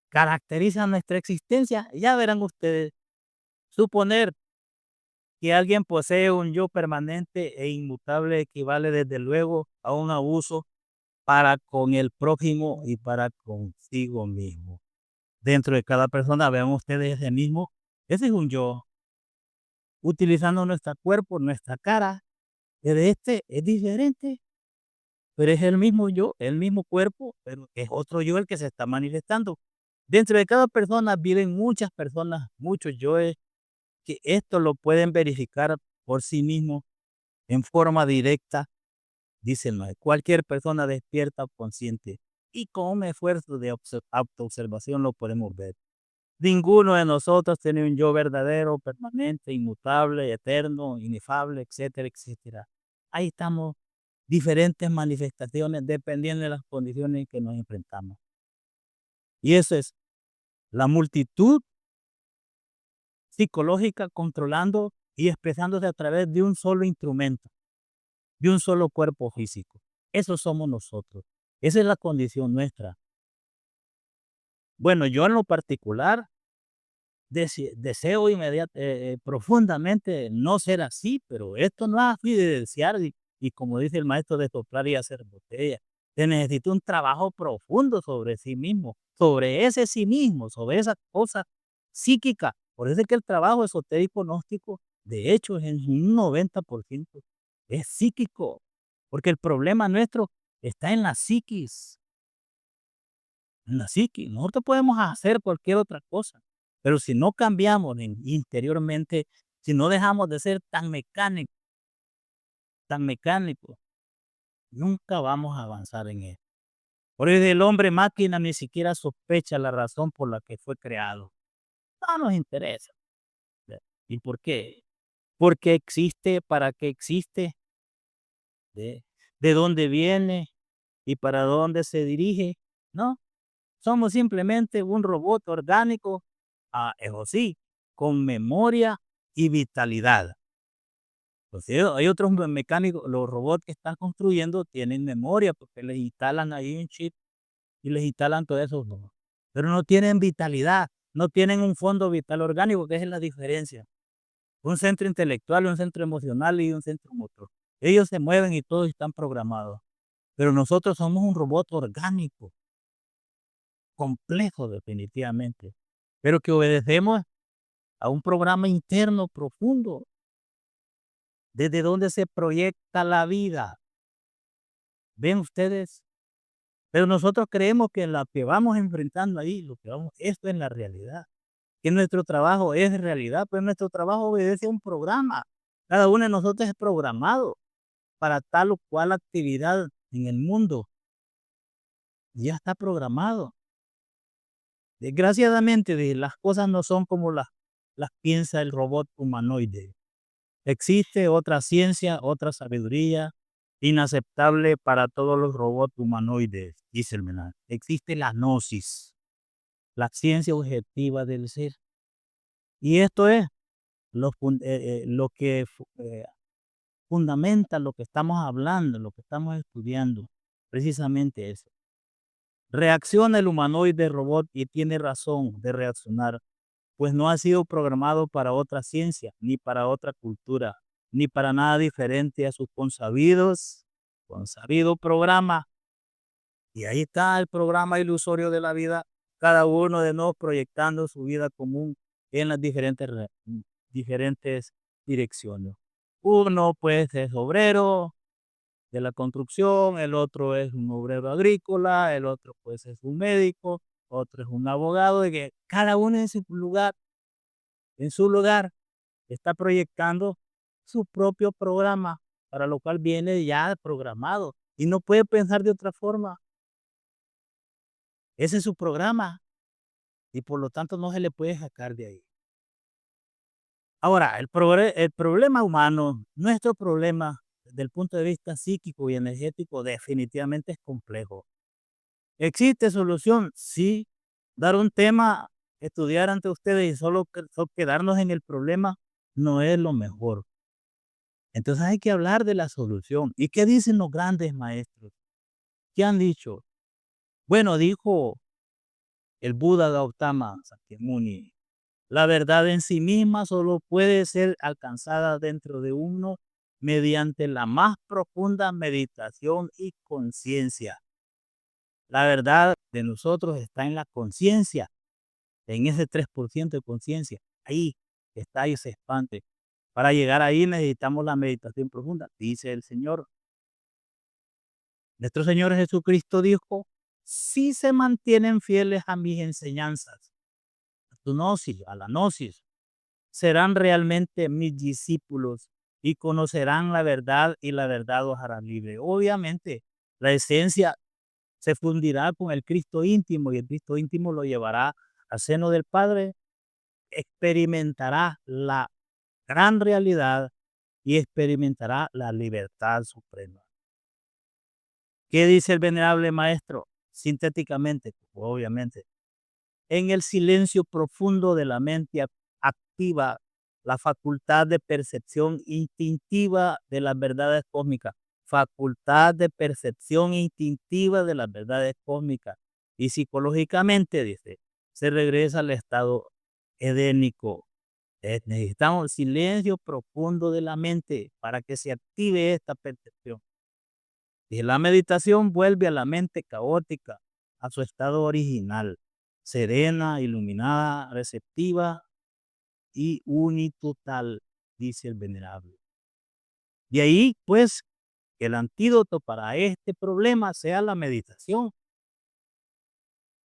caracteriza nuestra existencia. Ya verán ustedes, suponer que alguien posee un yo permanente e inmutable equivale desde luego a un abuso para con el prójimo y para consigo mismo. Dentro de cada persona, vean ustedes ese es un yo, utilizando nuestro cuerpo, nuestra cara, de este es diferente, pero es el mismo yo, el mismo cuerpo, pero es otro yo el que se está manifestando. Dentro de cada persona viven muchas personas, muchos yoes, que esto lo pueden verificar por sí mismos en forma directa, dice el maestro. Cualquier persona despierta o consciente y con un esfuerzo de autoobservación lo podemos ver. Ninguno de nosotros tiene un yo verdadero, permanente, inmutable, eterno, inefable, etcétera, etcétera. Ahí estamos, diferentes manifestaciones dependiendo de las condiciones en que nos enfrentamos. Y eso es la multitud psicológica controlando y expresándose a través de un solo instrumento, de un solo cuerpo físico. Eso somos nosotros. Esa es la condición nuestra. Bueno, yo en lo particular deseo profundamente no ser así, pero esto no es así de desear y como dice el maestro, de soplar y hacer botella. Se necesita un trabajo profundo sobre sí mismo, sobre ese sí mismo, sobre esa cosa psíquica. Por eso es que el trabajo esotérico gnóstico, de hecho, en un 90% es psíquico, porque el problema nuestro está en la psiquis. En la psiquis, nosotros podemos hacer cualquier otra cosa, pero si no cambiamos interiormente, si no dejamos de ser tan mecánicos, nunca vamos a avanzar en él. Por eso el hombre máquina ni siquiera sospecha la razón por la que fue creado. No nos interesa. ¿Y por qué? Porque existe, para qué existe, de, de dónde viene y para dónde se dirige, ¿no? Somos simplemente un robot orgánico, eso sí, con memoria y vitalidad. Pues sí, hay otros mecánicos, los robots que están construyendo tienen memoria porque les instalan ahí un chip y les instalan todo eso, ¿no? Pero no tienen vitalidad, no tienen un fondo vital orgánico, que es la diferencia. Un centro intelectual, un centro emocional y un centro motor. Ellos se mueven y todos están programados, pero nosotros somos un robot orgánico, complejo definitivamente, pero que obedecemos a un programa interno profundo, desde donde se proyecta la vida. ¿Ven ustedes? Pero nosotros creemos que lo que vamos enfrentando ahí, esto es la realidad, que nuestro trabajo es realidad, pues nuestro trabajo obedece a un programa. Cada uno de nosotros es programado para tal o cual actividad en el mundo. Ya está programado. Desgraciadamente, las cosas no son como las piensa el robot humanoide. Existe otra ciencia, otra sabiduría inaceptable para todos los robots humanoides, dice el mensaje. Existe la gnosis, la ciencia objetiva del ser. Y esto es lo que fundamenta lo que estamos hablando, lo que estamos estudiando, precisamente eso. Reacciona el humanoide robot y tiene razón de reaccionar, pues no ha sido programado para otra ciencia, ni para otra cultura, ni para nada diferente a sus consabido programa. Y ahí está el programa ilusorio de la vida, cada uno de nosotros proyectando su vida común en las diferentes direcciones. Uno pues es obrero de la construcción, el otro es un obrero agrícola, el otro pues es un médico, otro es un abogado, de que cada uno en su lugar está proyectando su propio programa, para lo cual viene ya programado y no puede pensar de otra forma. Ese es su programa y por lo tanto no se le puede sacar de ahí. Ahora, el problema humano, nuestro problema desde el punto de vista psíquico y energético definitivamente es complejo. ¿Existe solución? Sí. Dar un tema, estudiar ante ustedes y solo quedarnos en el problema no es lo mejor. Entonces hay que hablar de la solución. ¿Y qué dicen los grandes maestros? ¿Qué han dicho? Bueno, dijo el Buda Gautama Sakyamuni, la verdad en sí misma solo puede ser alcanzada dentro de uno mediante la más profunda meditación y conciencia. La verdad de nosotros está en la conciencia, en ese 3% de conciencia. Ahí está y se expande. Para llegar ahí necesitamos la meditación profunda, dice el Señor. Nuestro Señor Jesucristo dijo, si se mantienen fieles a mis enseñanzas, a tu gnosis, a la gnosis, serán realmente mis discípulos y conocerán la verdad y la verdad os hará libre. Obviamente, la esencia se fundirá con el Cristo íntimo y el Cristo íntimo lo llevará al seno del Padre, experimentará la gran realidad y experimentará la libertad suprema. ¿Qué dice el venerable maestro? Sintéticamente, obviamente, en el silencio profundo de la mente activa la facultad de percepción instintiva de las verdades cósmicas. Facultad de percepción instintiva de las verdades cósmicas. Y psicológicamente, dice, se regresa al estado edénico. Necesitamos silencio profundo de la mente para que se active esta percepción. Y la meditación vuelve a la mente caótica, a su estado original, serena, iluminada, receptiva y unitotal, dice el venerable. De ahí, pues, que el antídoto para este problema sea la meditación.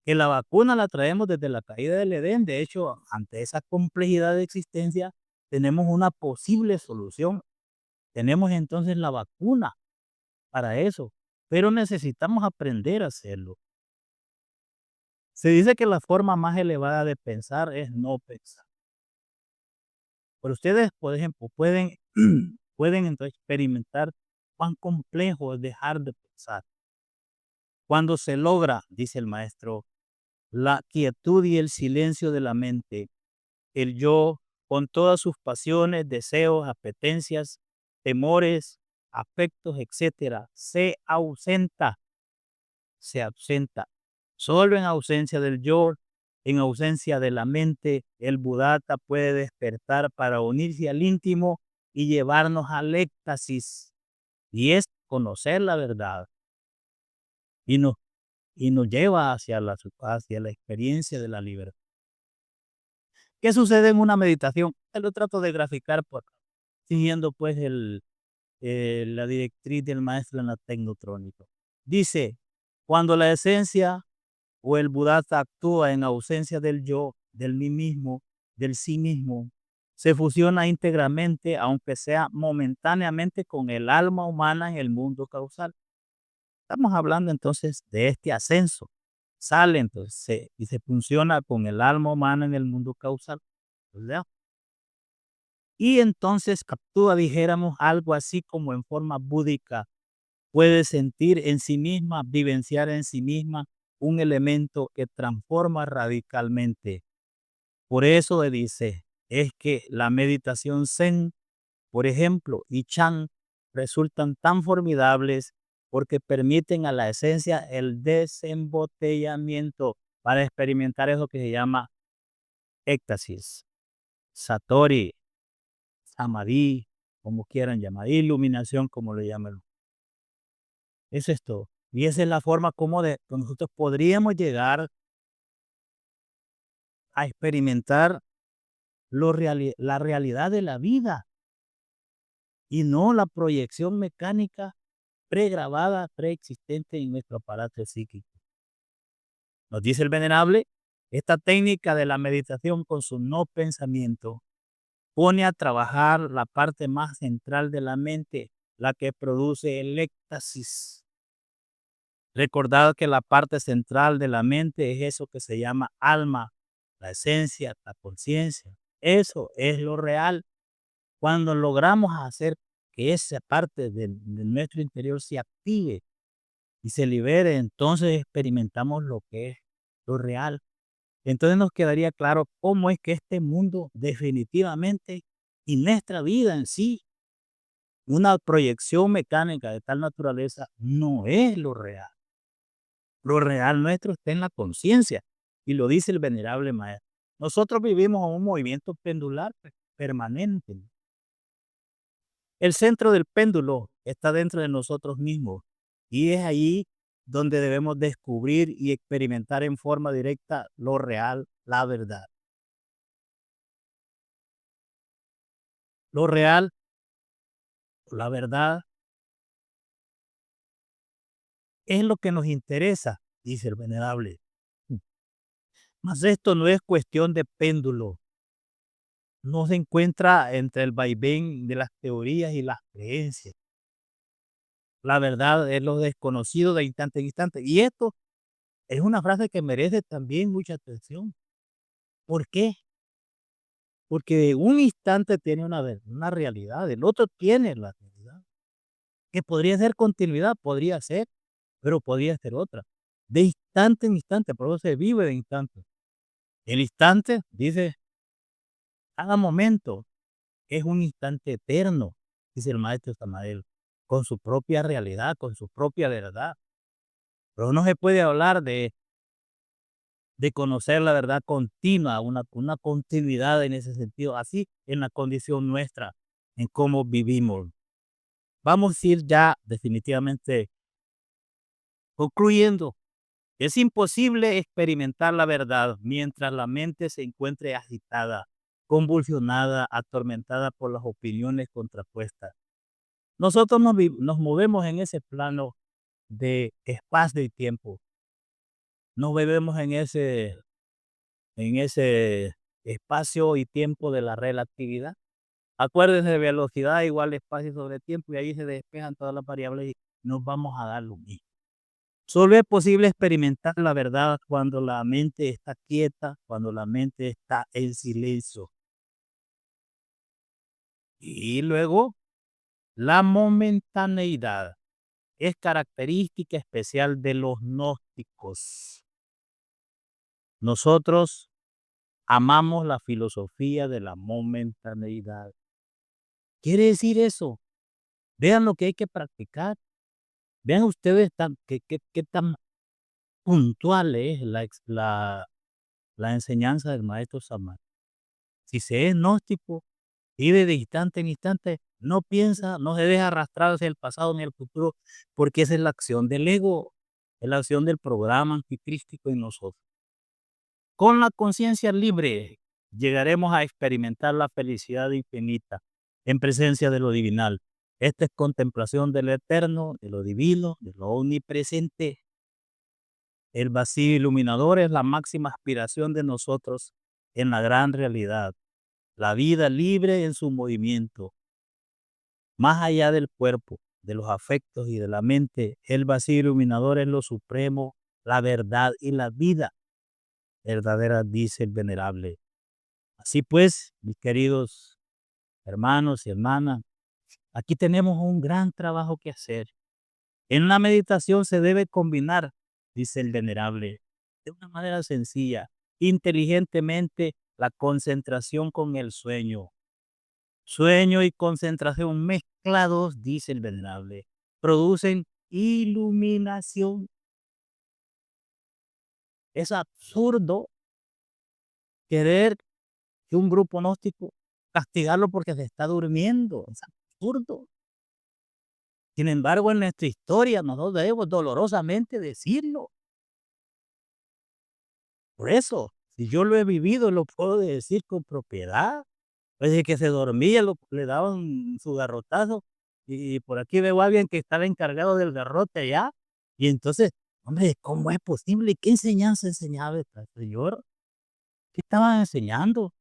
Que la vacuna la traemos desde la caída del Edén. De hecho, ante esa complejidad de existencia, tenemos una posible solución. Tenemos entonces la vacuna para eso, pero necesitamos aprender a hacerlo. Se dice que la forma más elevada de pensar es no pensar. Pero ustedes, por ejemplo, pueden, pueden entonces experimentar cuán complejo es dejar de pensar. Cuando se logra, dice el maestro, la quietud y el silencio de la mente, el yo, con todas sus pasiones, deseos, apetencias, temores, afectos, etcétera, se ausenta. Solo en ausencia del yo, en ausencia de la mente, el Buddhata puede despertar para unirse al íntimo y llevarnos al éxtasis. Y es conocer la verdad. Y nos, y nos lleva hacia la experiencia de la libertad. ¿Qué sucede en una meditación? Lo trato de graficar siguiendo pues la directriz del maestro en la tecnotrónica. Dice, cuando la esencia o el Buddhata actúa en ausencia del yo, del mí mismo, del sí mismo, se fusiona íntegramente, aunque sea momentáneamente, con el alma humana en el mundo causal. Estamos hablando entonces de este ascenso. Sale entonces y se fusiona con el alma humana en el mundo causal, ¿verdad? Y entonces actúa, dijéramos, algo así como en forma búdica. Puede sentir en sí misma, vivenciar en sí misma un elemento que transforma radicalmente. Por eso le dice, es que la meditación Zen, por ejemplo, y Chan, resultan tan formidables porque permiten a la esencia el desembotellamiento para experimentar eso que se llama éxtasis, satori, samadhi, como quieran llamar, iluminación, como le llaman. Eso es todo. Y esa es la forma como nosotros podríamos llegar a experimentar la realidad de la vida y no la proyección mecánica pregrabada, preexistente en nuestro aparato psíquico. Nos dice el venerable, esta técnica de la meditación con su no pensamiento pone a trabajar la parte más central de la mente, la que produce el éxtasis. Recordad que la parte central de la mente es eso que se llama alma, la esencia, la conciencia. Eso es lo real. Cuando logramos hacer que esa parte de nuestro interior se active y se libere, entonces experimentamos lo que es lo real. Entonces nos quedaría claro cómo es que este mundo definitivamente y nuestra vida en sí, una proyección mecánica de tal naturaleza, no es lo real. Lo real nuestro está en la conciencia y lo dice el venerable maestro. Nosotros vivimos en un movimiento pendular permanente. El centro del péndulo está dentro de nosotros mismos y es ahí donde debemos descubrir y experimentar en forma directa lo real, la verdad. Lo real, la verdad, es lo que nos interesa, dice el venerable. Mas esto no es cuestión de péndulo. No se encuentra entre el vaivén de las teorías y las creencias. La verdad es lo desconocido de instante en instante. Y esto es una frase que merece también mucha atención. ¿Por qué? Porque un instante tiene una realidad, el otro tiene la realidad, que podría ser continuidad, podría ser, pero podría ser otra. De instante en instante, por eso se vive de instante. El instante, dice, cada momento es un instante eterno, dice el maestro Samael, con su propia realidad, con su propia verdad. Pero no se puede hablar de conocer la verdad continua, una continuidad en ese sentido, así en la condición nuestra, en cómo vivimos. Vamos a ir ya definitivamente concluyendo. Es imposible experimentar la verdad mientras la mente se encuentre agitada, convulsionada, atormentada por las opiniones contrapuestas. Nosotros nos movemos en ese plano de espacio y tiempo. Nos movemos en ese espacio y tiempo de la relatividad. Acuérdense de velocidad igual espacio sobre tiempo y ahí se despejan todas las variables y nos vamos a dar lo mismo. Solo es posible experimentar la verdad cuando la mente está quieta, cuando la mente está en silencio. Y luego, la momentaneidad es característica especial de los gnósticos. Nosotros amamos la filosofía de la momentaneidad. Quiere decir eso. Vean lo que hay que practicar. Vean ustedes qué tan puntual es la enseñanza del maestro Samar. Si se es gnóstico, vive de instante en instante, no piensa, no se deja arrastrar hacia el pasado ni el futuro, porque esa es la acción del ego, es la acción del programa anticrístico en nosotros. Con la conciencia libre llegaremos a experimentar la felicidad infinita en presencia de lo divinal. Esta es contemplación de lo eterno, de lo divino, de lo omnipresente. El vacío iluminador es la máxima aspiración de nosotros en la gran realidad. La vida libre en su movimiento, más allá del cuerpo, de los afectos y de la mente. El vacío iluminador es lo supremo, la verdad y la vida verdadera, dice el venerable. Así pues, mis queridos hermanos y hermanas, aquí tenemos un gran trabajo que hacer. En la meditación se debe combinar, dice el venerable, de una manera sencilla, inteligentemente, la concentración con el sueño. Sueño y concentración mezclados, dice el venerable, producen iluminación. Es absurdo querer que un grupo gnóstico castigarlo porque se está durmiendo. Es absurdo. Sin embargo, en nuestra historia nosotros debemos dolorosamente decirlo. Por eso, si yo lo he vivido, lo puedo decir con propiedad. Desde que se dormía, le daban su garrotazo, y por aquí veo a alguien que estaba encargado del garrote allá, y entonces, hombre, ¿cómo es posible? ¿Qué enseñanza enseñaba este señor? ¿Qué estaban enseñando?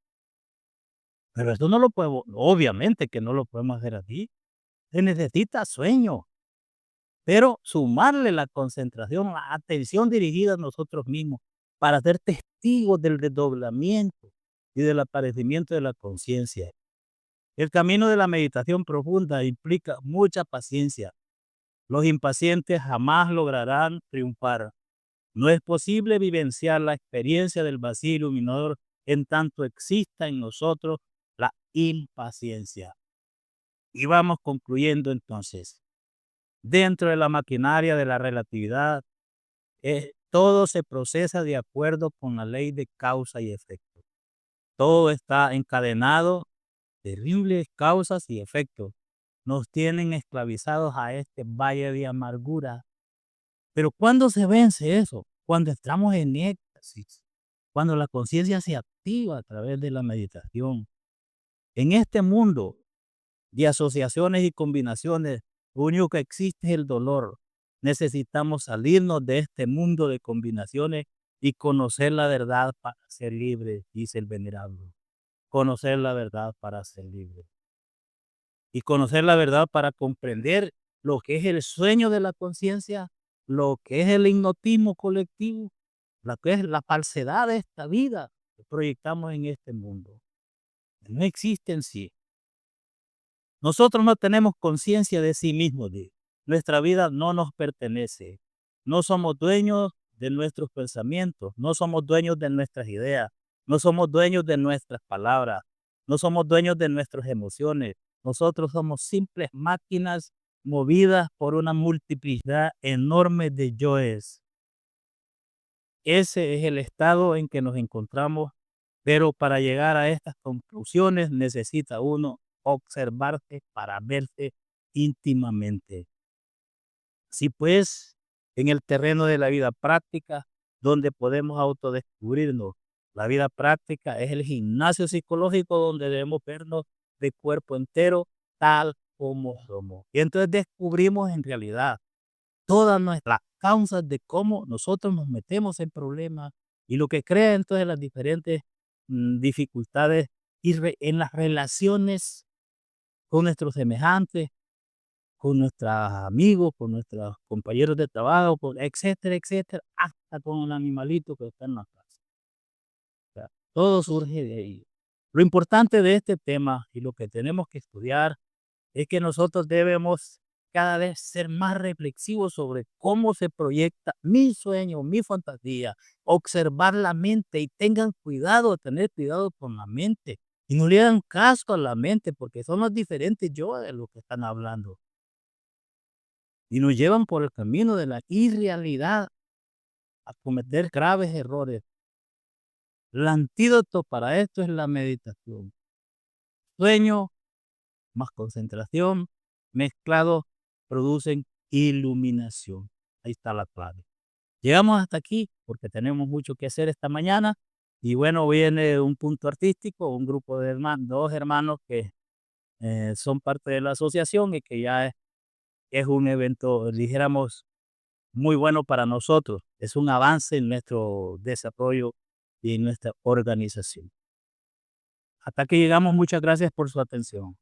Pero eso no lo podemos, obviamente que no lo podemos hacer así. Se necesita sueño, pero sumarle la concentración, la atención dirigida a nosotros mismos para ser testigos del desdoblamiento y del aparecimiento de la conciencia. El camino de la meditación profunda implica mucha paciencia. Los impacientes jamás lograrán triunfar. No es posible vivenciar la experiencia del vacío iluminador en tanto exista en nosotros la impaciencia. Y vamos concluyendo entonces. Dentro de la maquinaria de la relatividad, todo se procesa de acuerdo con la ley de causa y efecto. Todo está encadenado, terribles causas y efectos. Nos tienen esclavizados a este valle de amargura. Pero ¿cuándo se vence eso? Cuando estamos en éxtasis, cuando la conciencia se activa a través de la meditación. En este mundo de asociaciones y combinaciones, lo único que existe es el dolor. Necesitamos salirnos de este mundo de combinaciones y conocer la verdad para ser libres, dice el venerable. Conocer la verdad para ser libres. Y conocer la verdad para comprender lo que es el sueño de la conciencia, lo que es el hipnotismo colectivo, lo que es la falsedad de esta vida, que proyectamos en este mundo no existe en sí. Nosotros no tenemos conciencia de sí mismos. Nuestra vida no nos pertenece. No somos dueños de nuestros pensamientos, no somos dueños de nuestras ideas, no somos dueños de nuestras palabras, no somos dueños de nuestras emociones. Nosotros somos simples máquinas movidas por una multiplicidad enorme de yoes. Ese es el estado en que nos encontramos, pero para llegar a estas conclusiones necesita uno observarse para verse íntimamente. Así pues, en el terreno de la vida práctica, donde podemos autodescubrirnos, la vida práctica es el gimnasio psicológico donde debemos vernos de cuerpo entero tal como somos. Y entonces descubrimos en realidad todas nuestras causas de cómo nosotros nos metemos en problemas y lo que crea entonces las diferentes dificultades en las relaciones con nuestros semejantes, con nuestros amigos, con nuestros compañeros de trabajo, etcétera, etcétera, hasta con el animalito que está en la casa. O sea, todo surge de ahí. Lo importante de este tema y lo que tenemos que estudiar es que nosotros debemos cada vez ser más reflexivos sobre cómo se proyecta mi sueño, mi fantasía, observar la mente y tengan cuidado, tener cuidado con la mente y no le hagan caso a la mente porque son los diferentes yo de lo que están hablando y nos llevan por el camino de la irrealidad a cometer graves errores. El antídoto para esto es la meditación. Sueño más concentración, mezclados producen iluminación. Ahí está la clave. Llegamos hasta aquí porque tenemos mucho que hacer esta mañana y bueno, viene un punto artístico, un grupo de hermanos, dos hermanos que son parte de la asociación y que ya es un evento, dijéramos, muy bueno para nosotros. Es un avance en nuestro desarrollo y en nuestra organización. Hasta aquí llegamos. Muchas gracias por su atención.